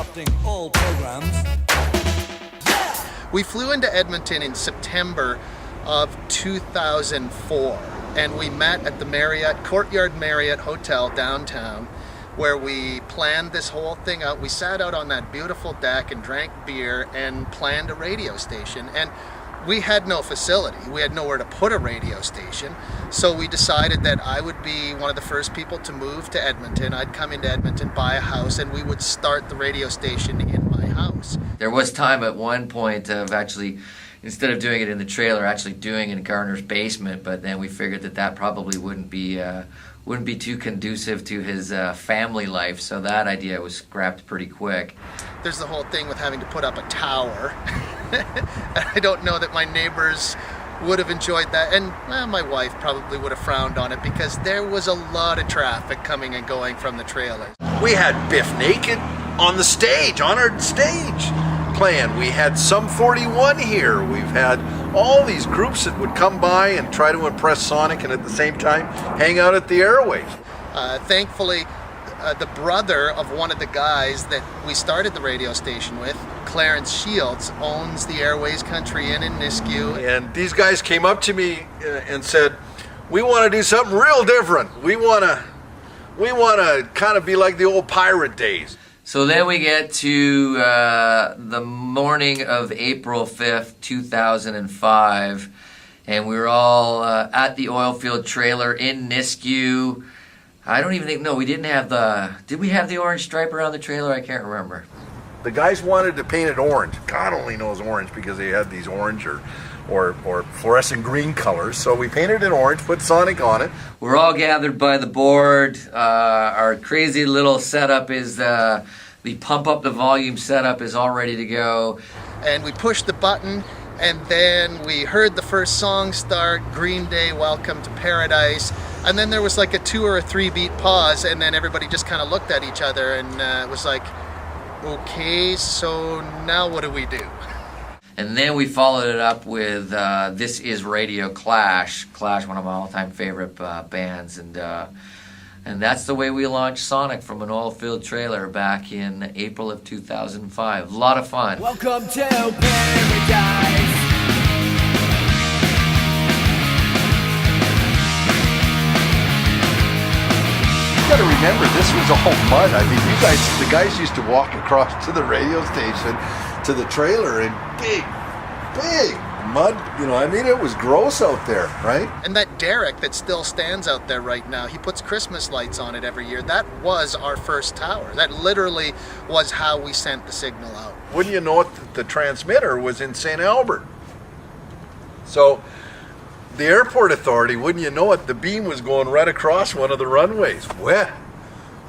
interrupting all programs. We flew into Edmonton in September of 2004, and we met at the Courtyard Marriott Hotel downtown, where we planned this whole thing out. We sat out on that beautiful deck and drank beer and planned a radio station. And we had no facility. We had nowhere to put a radio station. So we decided that I would be one of the first people to move to Edmonton. I'd come into Edmonton, buy a house, and we would start the radio station in my house. There was time at one point of actually, instead of doing it in the trailer, actually doing it in Garner's basement, but then we figured that probably wouldn't be too conducive to his family life, so that idea was scrapped pretty quick. There's the whole thing with having to put up a tower. I don't know that my neighbors would have enjoyed that, and my wife probably would have frowned on it because there was a lot of traffic coming and going from the trailers. We had Biff Naked on the stage, on our stage playing. We had Sum 41 here. We've had all these groups that would come by and try to impress Sonic and at the same time hang out at the airwaves. Thankfully, the brother of one of the guys that we started the radio station with, Clarence Shields, owns the Airways Country Inn in Nisku. And these guys came up to me and said, we want to do something real different. We want to kind of be like the old pirate days. So then we get to the morning of April 5th, 2005, and we were all at the oil field trailer in Nisku. I don't even think, no, we didn't have did we have the orange stripe around the trailer? I can't remember. The guys wanted to paint it orange. God only knows orange because they had these orange or fluorescent green colors. So we painted it orange, put Sonic on it. We're all gathered by the board. Our crazy little setup is the pump up the volume setup is all ready to go. And we pushed the button, and then we heard the first song start, Green Day, Welcome to Paradise. And then there was like a 2 or 3 beat pause, and then everybody just kind of looked at each other and it was like, okay, so now what do we do? And then we followed it up with This Is Radio Clash, one of my all-time favorite bands, and that's the way we launched Sonic from an oil-filled trailer back in April of 2005. A lot of fun. Welcome to paradise. You gotta remember, this was all mud. I mean, the guys used to walk across to the radio station, to the trailer, in big mud. You know, I mean, it was gross out there, right? And that derrick that still stands out there right now, he puts Christmas lights on it every year. That was our first tower. That literally was how we sent the signal out. Wouldn't you know it, the transmitter was in St. Albert. So the airport authority, wouldn't you know it, the beam was going right across one of the runways. Well,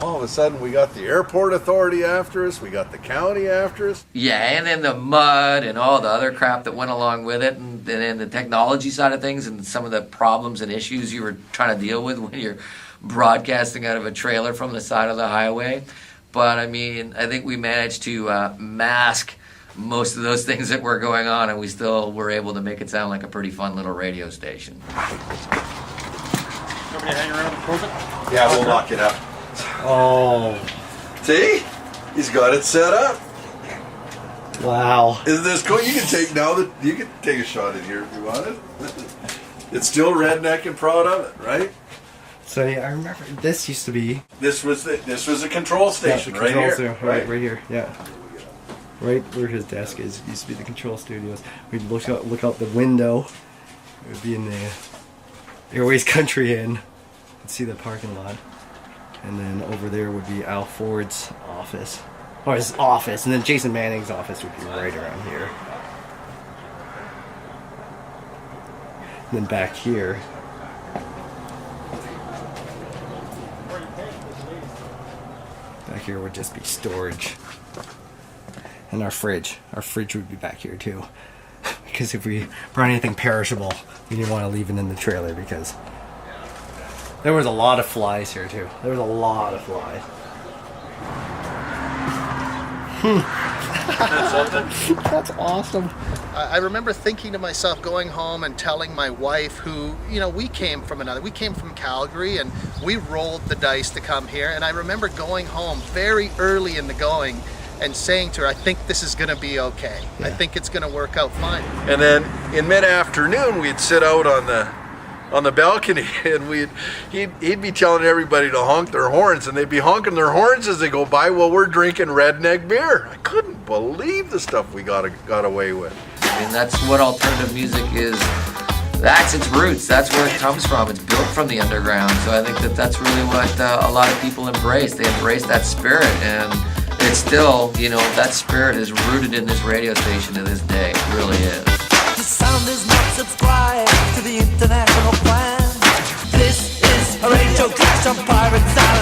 all of a sudden we got the airport authority after us, we got the county after us. Yeah, and then the mud and all the other crap that went along with it, and then the technology side of things and some of the problems and issues you were trying to deal with when you're broadcasting out of a trailer from the side of the highway. But I mean, I think we managed to mask most of those things that were going on, and we still were able to make it sound like a pretty fun little radio station. Nobody hang around and close it? Yeah, we'll lock it up. Oh. See? He's got it set up. Wow. Isn't this cool? You can take a shot in here if you want it. It's still redneck and proud of it, right? So yeah, I remember this used to be. This was a control station, right here. Station, right here, yeah. Right where his desk is used to be the control studios. We'd look out the window. It would be in the Airways Country Inn. You'd see the parking lot. And then over there would be Al Ford's office. Or his office. And then Jason Manning's office would be right around here. And then back here. Back here would just be storage. And our fridge. Our fridge would be back here too. Because if we brought anything perishable, we didn't want to leave it in the trailer because there was a lot of flies here too. There was a lot of flies. That's awesome. I remember thinking to myself, going home and telling my wife, who, we came from Calgary, and we rolled the dice to come here. And I remember going home very early in the going and saying to her, I think this is going to be okay. I think it's going to work out fine. And then in mid-afternoon, we'd sit out on the balcony, and he'd be telling everybody to honk their horns, and they'd be honking their horns as they go by while we're drinking redneck beer. I couldn't believe the stuff we got away with. I mean, that's what alternative music is. That's its roots. That's where it comes from. It's built from the underground. So I think that's really what a lot of people embrace. They embrace that spirit, and it's still, that spirit is rooted in this radio station to this day. It really is. The sound is not subscribed to the international plan. This is a radio clash on Pirate Sound.